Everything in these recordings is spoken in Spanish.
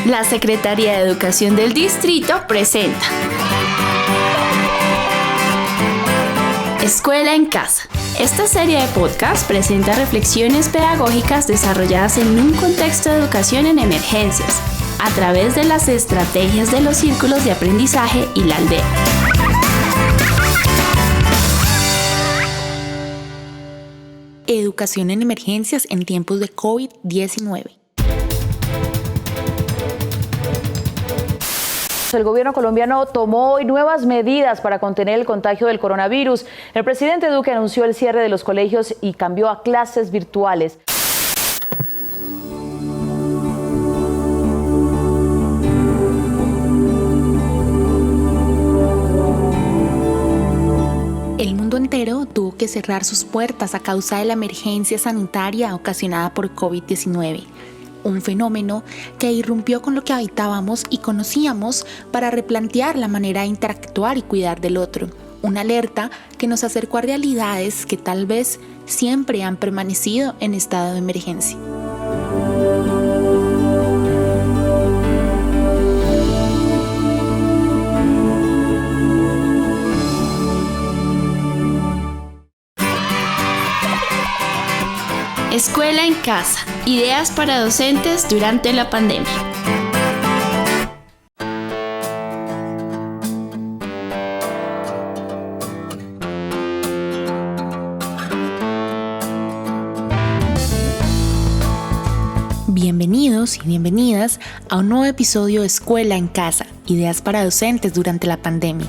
La Secretaría de Educación del Distrito presenta Escuela en Casa. Esta serie de podcast presenta reflexiones pedagógicas desarrolladas en un contexto de educación en emergencias, a través de las estrategias de los círculos de aprendizaje y la aldea. Educación en emergencias en tiempos de COVID-19. El gobierno colombiano tomó hoy nuevas medidas para contener el contagio del coronavirus. El presidente Duque anunció el cierre de los colegios y cambió a clases virtuales. El mundo entero tuvo que cerrar sus puertas a causa de la emergencia sanitaria ocasionada por COVID-19. Un fenómeno que irrumpió con lo que habitábamos y conocíamos para replantear la manera de interactuar y cuidar del otro. Una alerta que nos acercó a realidades que tal vez siempre han permanecido en estado de emergencia. Escuela en Casa. Ideas para docentes durante la pandemia. Bienvenidos y bienvenidas a un nuevo episodio de Escuela en Casa. Ideas para docentes durante la pandemia.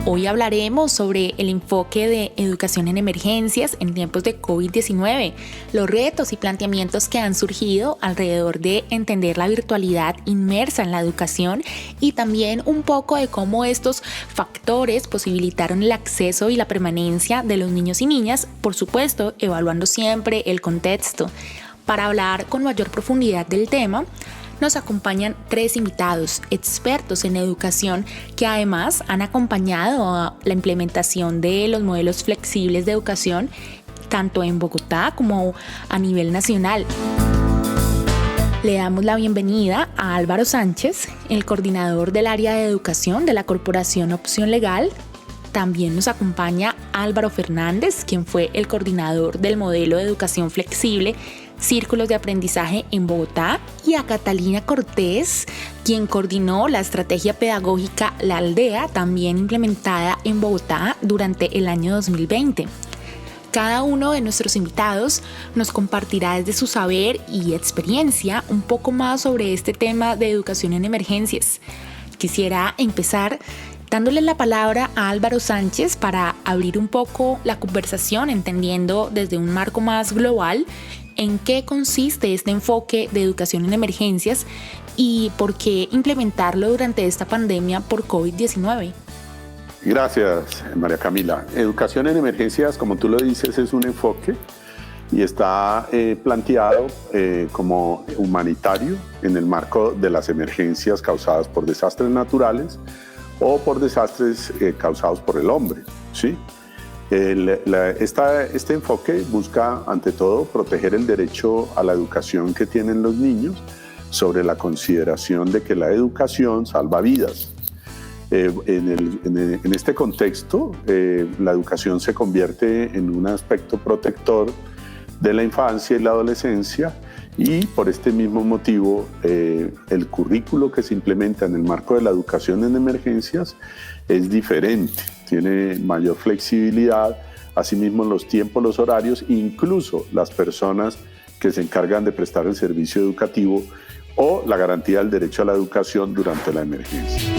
Hoy hablaremos sobre el enfoque de educación en emergencias en tiempos de COVID-19, los retos y planteamientos que han surgido alrededor de entender la virtualidad inmersa en la educación y también un poco de cómo estos factores posibilitaron el acceso y la permanencia de los niños y niñas, por supuesto, evaluando siempre el contexto. Para hablar con mayor profundidad del tema, nos acompañan 3 invitados, expertos en educación, que además han acompañado a la implementación de los modelos flexibles de educación, tanto en Bogotá como a nivel nacional. Le damos la bienvenida a Álvaro Sánchez, el coordinador del área de educación de la Corporación Opción Legal. También nos acompaña Álvaro Fernández, quien fue el coordinador del modelo de educación flexible Círculos de Aprendizaje en Bogotá, y a Catalina Cortés, quien coordinó la estrategia pedagógica La Aldea, también implementada en Bogotá durante el año 2020. Cada uno de nuestros invitados nos compartirá desde su saber y experiencia un poco más sobre este tema de educación en emergencias. Quisiera empezar dándole la palabra a Álvaro Sánchez para abrir un poco la conversación, entendiendo desde un marco más global en qué consiste este enfoque de educación en emergencias y por qué implementarlo durante esta pandemia por COVID-19. Gracias, María Camila. Educación en emergencias, como tú lo dices, es un enfoque y está planteado como humanitario en el marco de las emergencias causadas por desastres naturales o por desastres causados por el hombre, ¿sí? Este enfoque busca, ante todo, proteger el derecho a la educación que tienen los niños sobre la consideración de que la educación salva vidas. En este contexto, la educación se convierte en un aspecto protector de la infancia y la adolescencia, y por este mismo motivo el currículo que se implementa en el marco de la educación en emergencias es diferente, tiene mayor flexibilidad, asimismo los tiempos, los horarios, incluso las personas que se encargan de prestar el servicio educativo o la garantía del derecho a la educación durante la emergencia.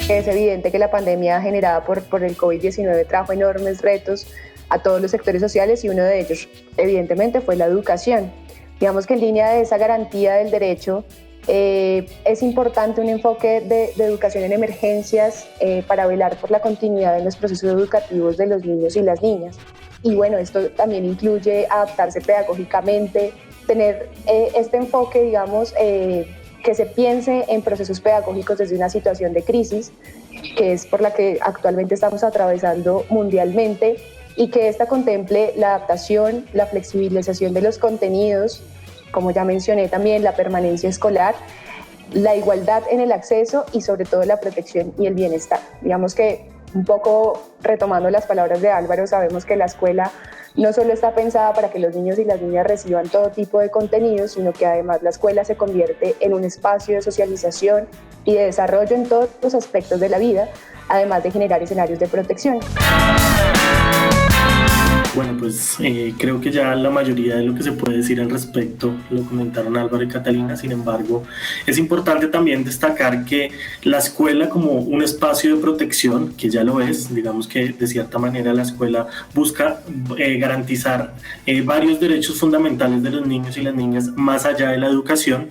Es evidente que la pandemia generada por el COVID-19 trajo enormes retos a todos los sectores sociales y uno de ellos, evidentemente, fue la educación. Digamos que en línea de esa garantía del derecho, es importante un enfoque de educación en emergencias para velar por la continuidad en los procesos educativos de los niños y las niñas. Y bueno, esto también incluye adaptarse pedagógicamente, tener este enfoque, digamos, que se piense en procesos pedagógicos desde una situación de crisis, que es por la que actualmente estamos atravesando mundialmente, y que esta contemple la adaptación, la flexibilización de los contenidos, como ya mencioné también, la permanencia escolar, la igualdad en el acceso y sobre todo la protección y el bienestar. Digamos que un poco retomando las palabras de Álvaro, sabemos que la escuela no solo está pensada para que los niños y las niñas reciban todo tipo de contenidos, sino que además la escuela se convierte en un espacio de socialización y de desarrollo en todos los aspectos de la vida, además de generar escenarios de protección. Bueno, pues creo que ya la mayoría de lo que se puede decir al respecto lo comentaron Álvaro y Catalina. Sin embargo, es importante también destacar que la escuela como un espacio de protección, que ya lo es, digamos que de cierta manera la escuela busca garantizar varios derechos fundamentales de los niños y las niñas más allá de la educación,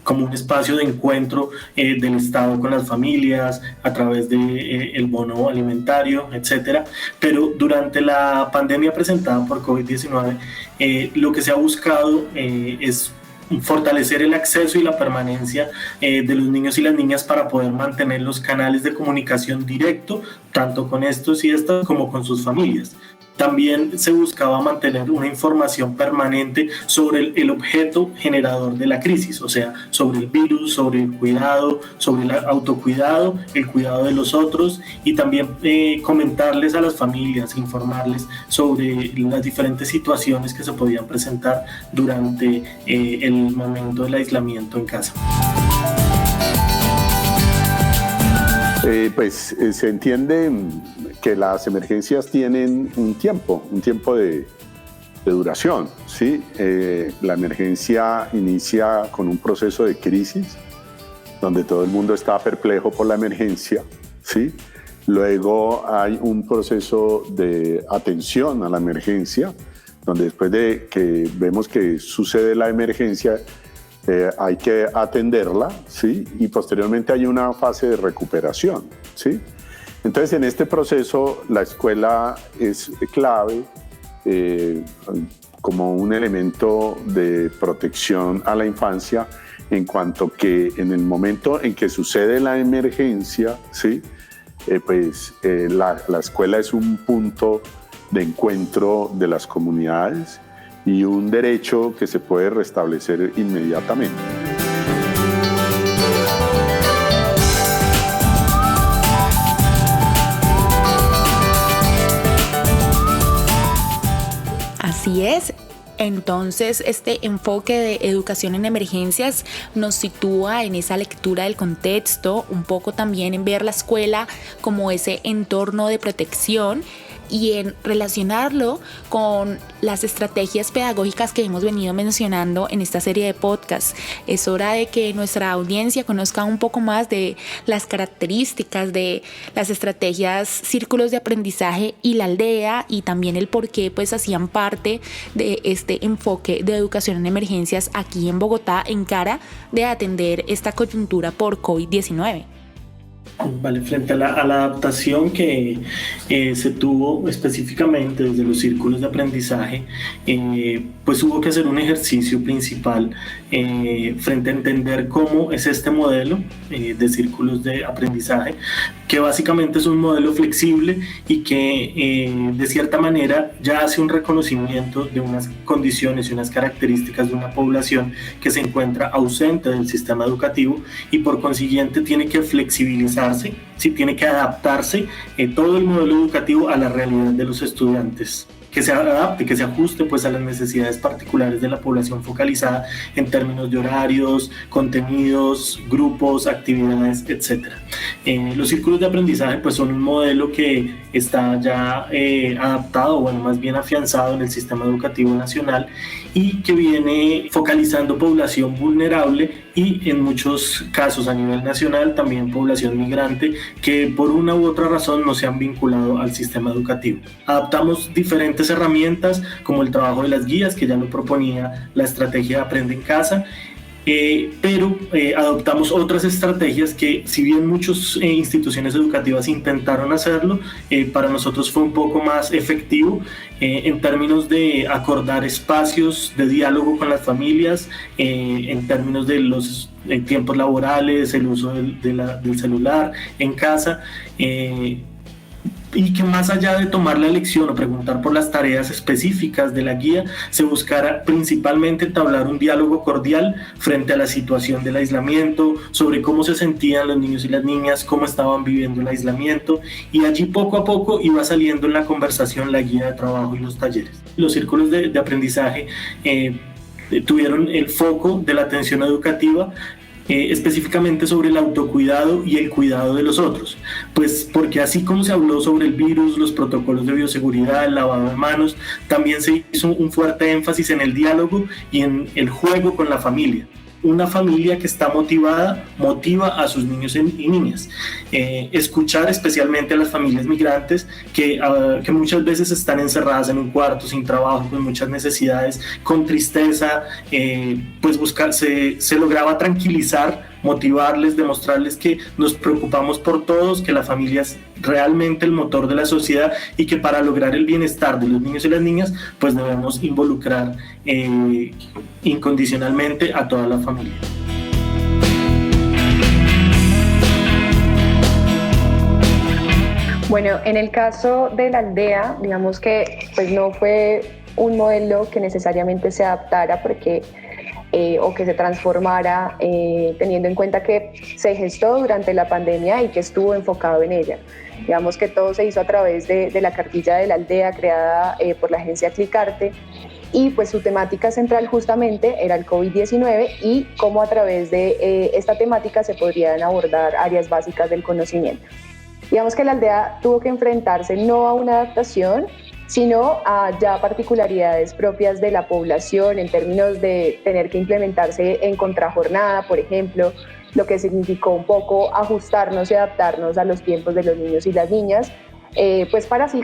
como un espacio de encuentro del Estado con las familias a través de el bono alimentario, etcétera. Pero durante la pandemia presentada por COVID-19, lo que se ha buscado es fortalecer el acceso y la permanencia de los niños y las niñas para poder mantener los canales de comunicación directo, tanto con estos y estas como con sus familias. También se buscaba mantener una información permanente sobre el objeto generador de la crisis, o sea, sobre el virus, sobre el cuidado, sobre el autocuidado, el cuidado de los otros, y también comentarles a las familias, informarles sobre las diferentes situaciones que se podían presentar durante el momento del aislamiento en casa. Se entiende que las emergencias tienen un tiempo de duración, ¿sí? La emergencia inicia con un proceso de crisis, donde todo el mundo está perplejo por la emergencia, ¿sí? Luego hay un proceso de atención a la emergencia, donde después de que vemos que sucede la emergencia, hay que atenderla, ¿sí? Y posteriormente hay una fase de recuperación, ¿sí? Entonces, en este proceso, la escuela es clave como un elemento de protección a la infancia, en cuanto que en el momento en que sucede la emergencia, ¿sí? La escuela es un punto de encuentro de las comunidades y un derecho que se puede restablecer inmediatamente. Así es. Entonces, este enfoque de educación en emergencias nos sitúa en esa lectura del contexto, un poco también en ver la escuela como ese entorno de protección y en relacionarlo con las estrategias pedagógicas que hemos venido mencionando en esta serie de podcasts. Es hora de que nuestra audiencia conozca un poco más de las características de las estrategias círculos de aprendizaje y la aldea, y también el por qué pues hacían parte de este enfoque de educación en emergencias aquí en Bogotá en cara de atender esta coyuntura por COVID-19. Vale, frente a la adaptación que se tuvo específicamente desde los círculos de aprendizaje, pues hubo que hacer un ejercicio principal frente a entender cómo es este modelo de círculos de aprendizaje, que básicamente es un modelo flexible y que de cierta manera ya hace un reconocimiento de unas condiciones y unas características de una población que se encuentra ausente del sistema educativo y por consiguiente tiene que flexibilizarse, sí, tiene que adaptarse todo el modelo educativo a la realidad de los estudiantes, que se adapte, que se ajuste pues a las necesidades particulares de la población focalizada en términos de horarios, contenidos, grupos, actividades, etc. Los círculos de aprendizaje pues son un modelo que está ya adaptado, bueno, más bien afianzado en el sistema educativo nacional y que viene focalizando población vulnerable y en muchos casos a nivel nacional también población migrante que por una u otra razón no se han vinculado al sistema educativo. Adaptamos diferentes herramientas como el trabajo de las guías, que ya lo proponía la estrategia de Aprende en Casa, pero adoptamos otras estrategias que si bien muchas instituciones educativas intentaron hacerlo, para nosotros fue un poco más efectivo en términos de acordar espacios de diálogo con las familias, en términos de los tiempos laborales, el uso del celular en casa, y que más allá de tomar la lección o preguntar por las tareas específicas de la guía, se buscara principalmente entablar un diálogo cordial frente a la situación del aislamiento, sobre cómo se sentían los niños y las niñas, cómo estaban viviendo el aislamiento, y allí poco a poco iba saliendo en la conversación la guía de trabajo y los talleres. Los círculos de aprendizaje tuvieron el foco de la atención educativa específicamente sobre el autocuidado y el cuidado de los otros, pues porque así como se habló sobre el virus, los protocolos de bioseguridad, el lavado de manos, también se hizo un fuerte énfasis en el diálogo y en el juego con la familia. Una familia que está motivada, motiva a sus niños y niñas. Escuchar especialmente a las familias migrantes que muchas veces están encerradas en un cuarto, sin trabajo, con muchas necesidades, con tristeza, pues se lograba tranquilizar, motivarles, demostrarles que nos preocupamos por todos, que la familia es realmente el motor de la sociedad y que para lograr el bienestar de los niños y las niñas, pues debemos involucrar incondicionalmente a toda la familia. Bueno, en el caso de la aldea, digamos que pues no fue un modelo que necesariamente se adaptara o que se transformara teniendo en cuenta que se gestó durante la pandemia y que estuvo enfocado en ella. Digamos que todo se hizo a través de la cartilla de la aldea creada por la agencia Clicarte, y pues su temática central justamente era el COVID-19 y cómo a través de esta temática se podrían abordar áreas básicas del conocimiento. Digamos que la aldea tuvo que enfrentarse no a una adaptación, sino a ya particularidades propias de la población en términos de tener que implementarse en contrajornada, por ejemplo, lo que significó un poco ajustarnos y adaptarnos a los tiempos de los niños y las niñas, pues para así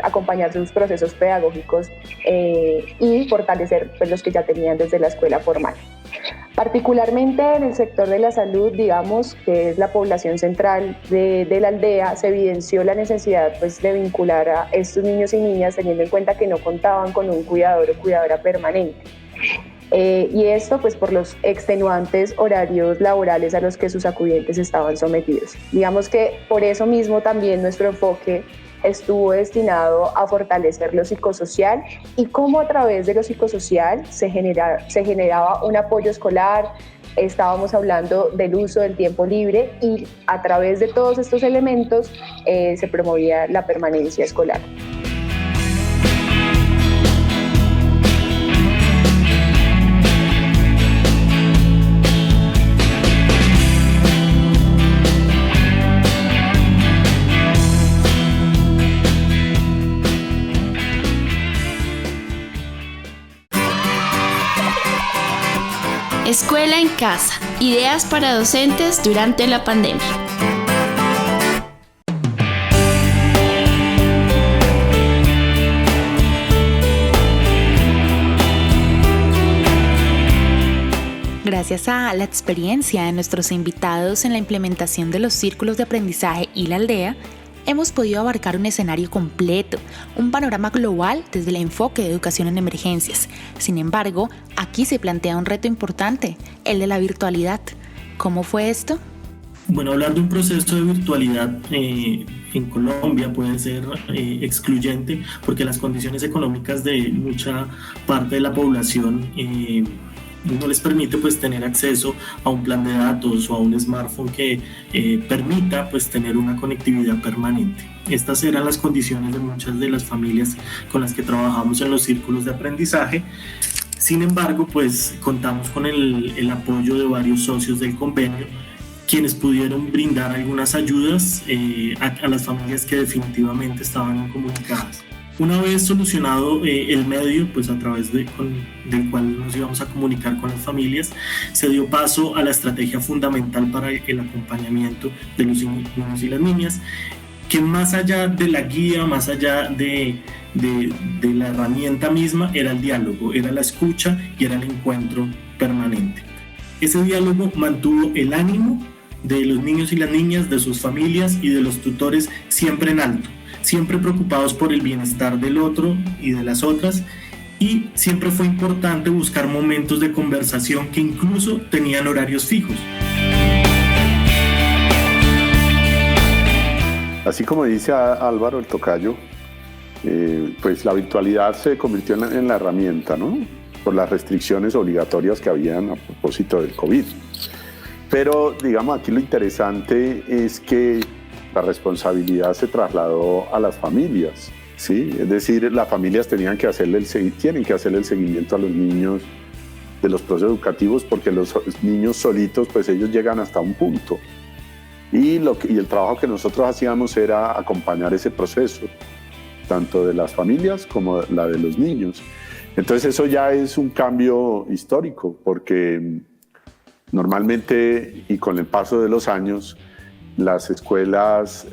acompañar sus procesos pedagógicos y fortalecer pues, los que ya tenían desde la escuela formal. Particularmente en el sector de la salud, digamos, que es la población central de la aldea, se evidenció la necesidad pues, de vincular a estos niños y niñas teniendo en cuenta que no contaban con un cuidador o cuidadora permanente. Y esto pues por los extenuantes horarios laborales a los que sus acudientes estaban sometidos. Digamos que por eso mismo también nuestro enfoque estuvo destinado a fortalecer lo psicosocial y cómo a través de lo psicosocial se generaba un apoyo escolar. Estábamos hablando del uso del tiempo libre y a través de todos estos elementos se promovía la permanencia escolar. Escuela en casa. Ideas para docentes durante la pandemia. Gracias a la experiencia de nuestros invitados en la implementación de los círculos de aprendizaje y la aldea, hemos podido abarcar un escenario completo, un panorama global desde el enfoque de educación en emergencias. Sin embargo, aquí se plantea un reto importante, el de la virtualidad. ¿Cómo fue esto? Bueno, hablar de un proceso de virtualidad en Colombia puede ser excluyente porque las condiciones económicas de mucha parte de la población no les permite pues tener acceso a un plan de datos o a un smartphone que permita pues tener una conectividad permanente. Estas eran las condiciones de muchas de las familias con las que trabajamos en los círculos de aprendizaje. Sin embargo, pues contamos con el apoyo de varios socios del convenio, quienes pudieron brindar algunas ayudas a las familias que definitivamente estaban incomunicadas. Una vez solucionado el medio, pues a través del cual nos íbamos a comunicar con las familias, se dio paso a la estrategia fundamental para el acompañamiento de los niños y las niñas, que más allá de la guía, más allá de la herramienta misma, era el diálogo, era la escucha y era el encuentro permanente. Ese diálogo mantuvo el ánimo de los niños y las niñas, de sus familias y de los tutores siempre en alto, siempre preocupados por el bienestar del otro y de las otras, y siempre fue importante buscar momentos de conversación que incluso tenían horarios fijos. Así como dice Álvaro, el tocayo, pues la virtualidad se convirtió en la herramienta, ¿no? Por las restricciones obligatorias que habían a propósito del COVID. Pero, digamos, aquí lo interesante es que la responsabilidad se trasladó a las familias, ¿sí? Es decir, las familias tienen que hacerle el seguimiento a los niños de los procesos educativos, porque los niños solitos, pues ellos llegan hasta un punto. Y el trabajo que nosotros hacíamos era acompañar ese proceso, tanto de las familias como la de los niños. Entonces eso ya es un cambio histórico, porque normalmente y con el paso de los años, las escuelas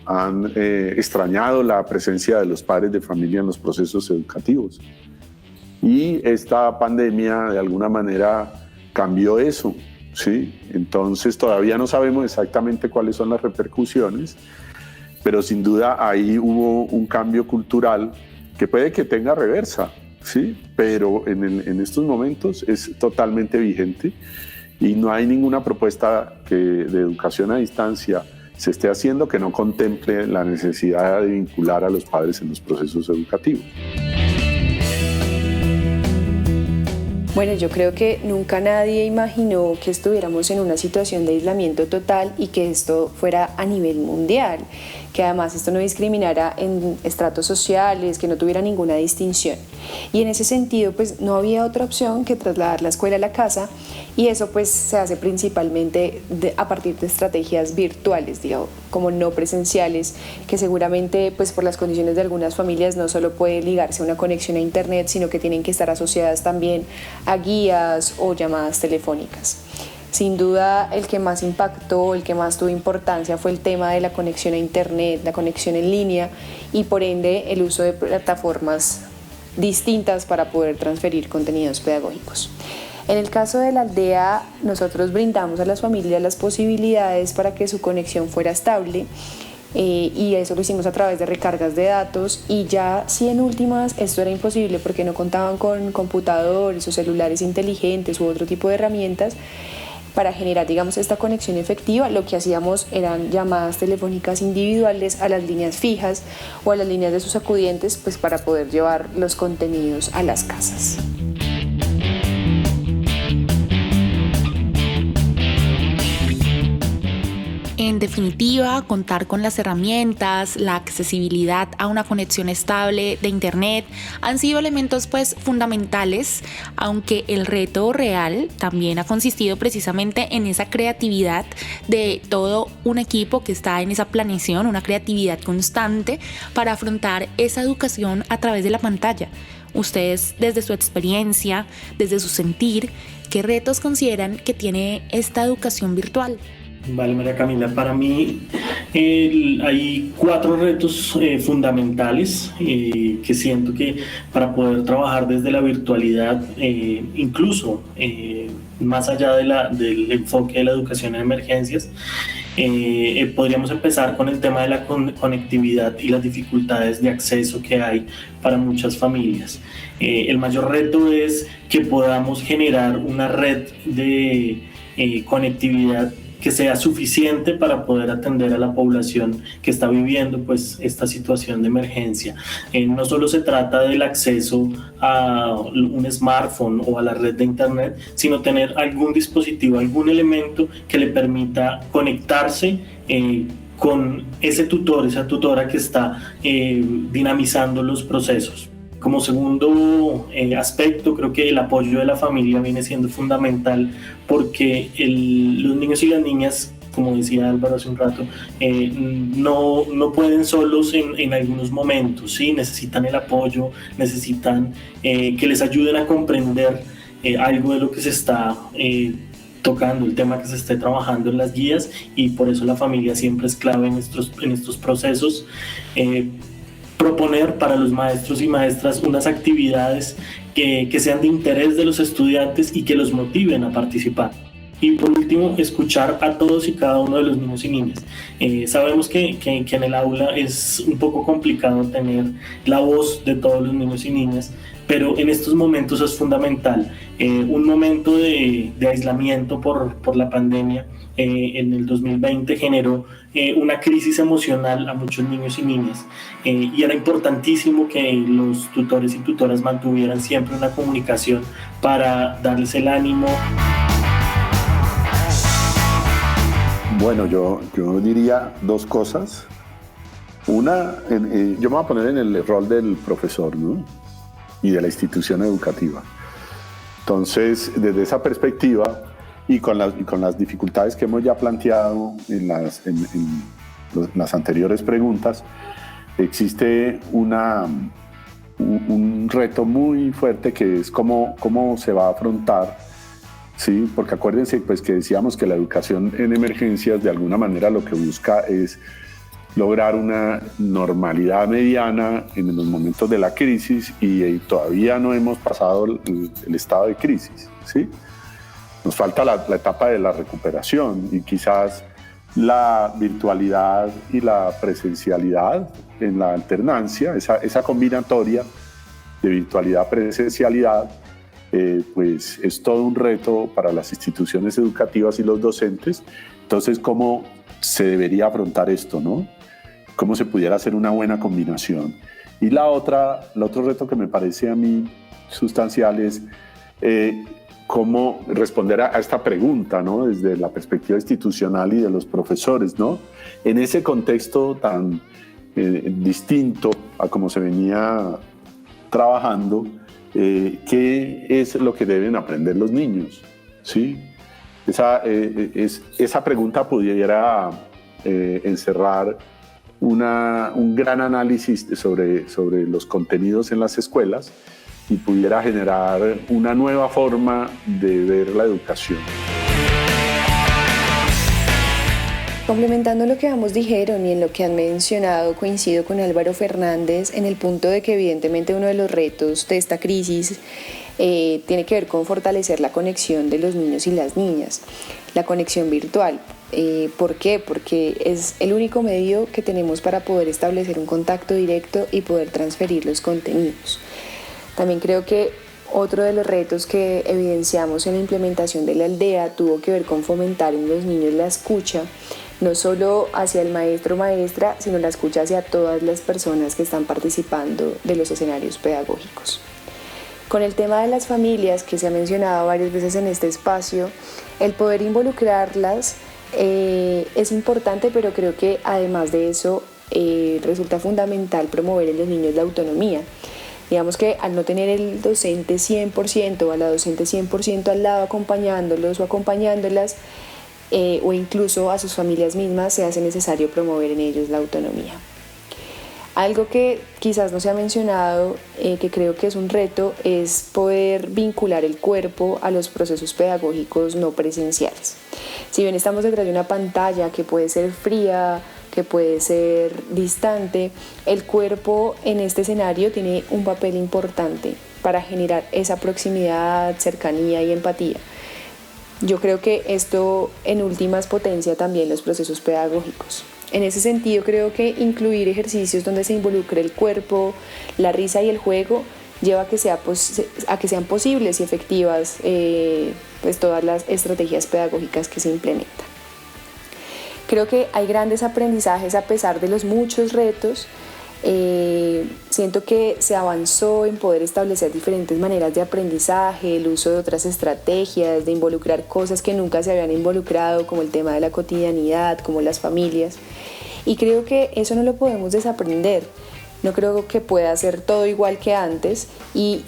han extrañado la presencia de los padres de familia en los procesos educativos. Y esta pandemia de alguna manera cambió eso, ¿sí? Entonces todavía no sabemos exactamente cuáles son las repercusiones, pero sin duda ahí hubo un cambio cultural que puede que tenga reversa, ¿sí? Pero en estos momentos es totalmente vigente y no hay ninguna propuesta de educación a distancia se esté haciendo que no contemple la necesidad de vincular a los padres en los procesos educativos. Bueno, yo creo que nunca nadie imaginó que estuviéramos en una situación de aislamiento total y que esto fuera a nivel mundial, que además esto no discriminara en estratos sociales, que no tuviera ninguna distinción. Y en ese sentido, pues no había otra opción que trasladar la escuela a la casa, y eso pues se hace principalmente a partir de estrategias virtuales, digamos, como no presenciales, que seguramente pues por las condiciones de algunas familias no solo puede ligarse a una conexión a internet, sino que tienen que estar asociadas también a guías o llamadas telefónicas. Sin duda, el que más impactó, el que más tuvo importancia fue el tema de la conexión a internet, la conexión en línea y por ende el uso de plataformas distintas para poder transferir contenidos pedagógicos. En el caso de la aldea, nosotros brindamos a las familias las posibilidades para que su conexión fuera estable, y eso lo hicimos a través de recargas de datos, y ya si en últimas esto era imposible porque no contaban con computadores o celulares inteligentes u otro tipo de herramientas para generar, digamos, esta conexión efectiva, lo que hacíamos eran llamadas telefónicas individuales a las líneas fijas o a las líneas de sus acudientes, pues para poder llevar los contenidos a las casas. En definitiva, contar con las herramientas, la accesibilidad a una conexión estable de internet han sido elementos pues fundamentales, aunque el reto real también ha consistido precisamente en esa creatividad de todo un equipo que está en esa planeación, una creatividad constante para afrontar esa educación a través de la pantalla. Ustedes, desde su experiencia, desde su sentir, ¿qué retos consideran que tiene esta educación virtual? Vale, María Camila, para mí hay 4 retos fundamentales que siento que para poder trabajar desde la virtualidad, incluso más allá del enfoque de la educación en emergencias, podríamos empezar con el tema de la conectividad y las dificultades de acceso que hay para muchas familias. El mayor reto es que podamos generar una red de conectividad que sea suficiente para poder atender a la población que está viviendo pues esta situación de emergencia. No solo se trata del acceso a un smartphone o a la red de internet, sino tener algún dispositivo, algún elemento que le permita conectarse con ese tutor, esa tutora que está dinamizando los procesos. Como segundo aspecto, creo que el apoyo de la familia viene siendo fundamental, porque los niños y las niñas, como decía Álvaro hace un rato, no pueden solos en algunos momentos, ¿sí? Necesitan el apoyo, necesitan que les ayuden a comprender algo de lo que se está tocando, el tema que se esté trabajando en las guías, y por eso la familia siempre es clave en estos procesos. Proponer para los maestros y maestras unas actividades que sean de interés de los estudiantes y que los motiven a participar. Y por último, escuchar a todos y cada uno de los niños y niñas. Sabemos que en el aula es un poco complicado tener la voz de todos los niños y niñas, pero en estos momentos es fundamental. Un momento de aislamiento por la pandemia en el 2020 generó una crisis emocional a muchos niños y niñas, y era importantísimo que los tutores y tutoras mantuvieran siempre una comunicación para darles el ánimo. Bueno, yo diría dos cosas. Una, yo me voy a poner en el rol del profesor, ¿no? Y de la institución educativa. Entonces, desde esa perspectiva y con las dificultades que hemos ya planteado en las anteriores preguntas, existe un reto muy fuerte que es cómo se va a afrontar, ¿sí? Porque acuérdense pues, que decíamos que la educación en emergencias de alguna manera lo que busca es lograr una normalidad mediana en los momentos de la crisis y todavía no hemos pasado el estado de crisis, ¿sí? Nos falta la etapa de la recuperación y quizás la virtualidad y la presencialidad en la alternancia, esa combinatoria de virtualidad-presencialidad, pues es todo un reto para las instituciones educativas y los docentes. Entonces, ¿cómo se debería afrontar esto, no? ¿Cómo se pudiera hacer una buena combinación? Y el otro reto que me parece a mí sustancial es cómo responder a esta pregunta, ¿no? Desde la perspectiva institucional y de los profesores, ¿no? En ese contexto tan distinto a cómo se venía trabajando, ¿qué es lo que deben aprender los niños? ¿Sí? Esa pregunta pudiera encerrar un gran análisis sobre los contenidos en las escuelas y pudiera generar una nueva forma de ver la educación. Complementando lo que ambos dijeron y en lo que han mencionado, coincido con Álvaro Fernández en el punto de que evidentemente uno de los retos de esta crisis tiene que ver con fortalecer la conexión de los niños y las niñas, la conexión virtual. ¿Por qué? Porque es el único medio que tenemos para poder establecer un contacto directo y poder transferir los contenidos. También creo que otro de los retos que evidenciamos en la implementación de la aldea tuvo que ver con fomentar en los niños la escucha, no solo hacia el maestro o maestra, sino la escucha hacia todas las personas que están participando de los escenarios pedagógicos. Con el tema de las familias, que se ha mencionado varias veces en este espacio, el poder involucrarlas es importante, pero creo que además de eso resulta fundamental promover en los niños la autonomía. Digamos que al no tener el docente 100% o a la docente 100% al lado acompañándolos o acompañándolas, o incluso a sus familias mismas, se hace necesario promover en ellos la autonomía. Algo que quizás no se ha mencionado, que creo que es un reto, es poder vincular el cuerpo a los procesos pedagógicos no presenciales. Si bien estamos detrás de una pantalla que puede ser fría, que puede ser distante, el cuerpo en este escenario tiene un papel importante para generar esa proximidad, cercanía y empatía. Yo creo que esto en últimas potencia también los procesos pedagógicos. En ese sentido creo que incluir ejercicios donde se involucre el cuerpo, la risa y el juego lleva a que sean posibles y efectivas pues todas las estrategias pedagógicas que se implementan. Creo que hay grandes aprendizajes a pesar de los muchos retos. Siento que se avanzó en poder establecer diferentes maneras de aprendizaje, el uso de otras estrategias, de involucrar cosas que nunca se habían involucrado, como el tema de la cotidianidad, como las familias. Y creo que eso no lo podemos desaprender. No creo que pueda ser todo igual que antes, y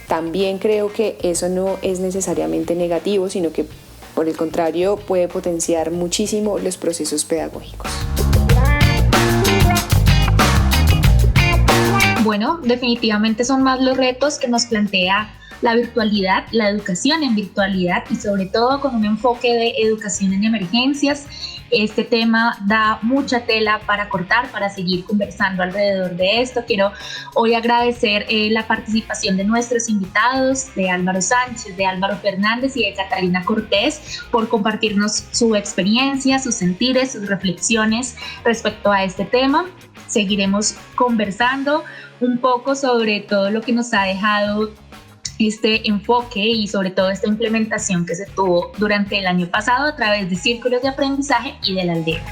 también creo que eso no es necesariamente negativo, sino que por el contrario puede potenciar muchísimo los procesos pedagógicos. Bueno, definitivamente son más los retos que nos plantea la virtualidad, la educación en virtualidad y sobre todo con un enfoque de educación en emergencias. Este tema da mucha tela para cortar, para seguir conversando alrededor de esto. Quiero hoy agradecer la participación de nuestros invitados, de Álvaro Sánchez, de Álvaro Fernández y de Catalina Cortés, por compartirnos su experiencia, sus sentires, sus reflexiones respecto a este tema. Seguiremos conversando un poco sobre todo lo que nos ha dejado este enfoque y sobre todo esta implementación que se tuvo durante el año pasado a través de círculos de aprendizaje y de la aldea.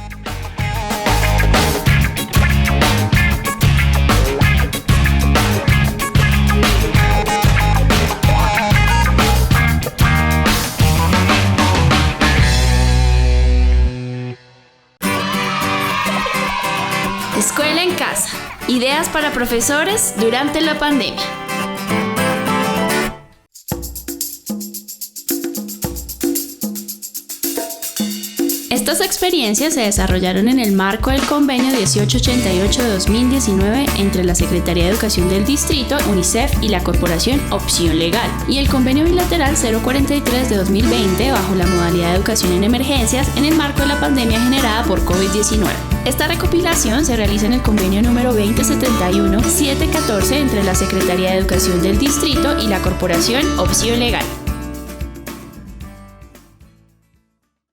Escuela en casa. Ideas para profesores durante la pandemia. Estas experiencias se desarrollaron en el marco del convenio 1888 de 2019 entre la Secretaría de Educación del Distrito, UNICEF y la Corporación Opción Legal, y el convenio bilateral 043 de 2020 bajo la modalidad de educación en emergencias en el marco de la pandemia generada por COVID-19. Esta recopilación se realiza en el convenio número 2071-714 entre la Secretaría de Educación del Distrito y la Corporación Opción Legal.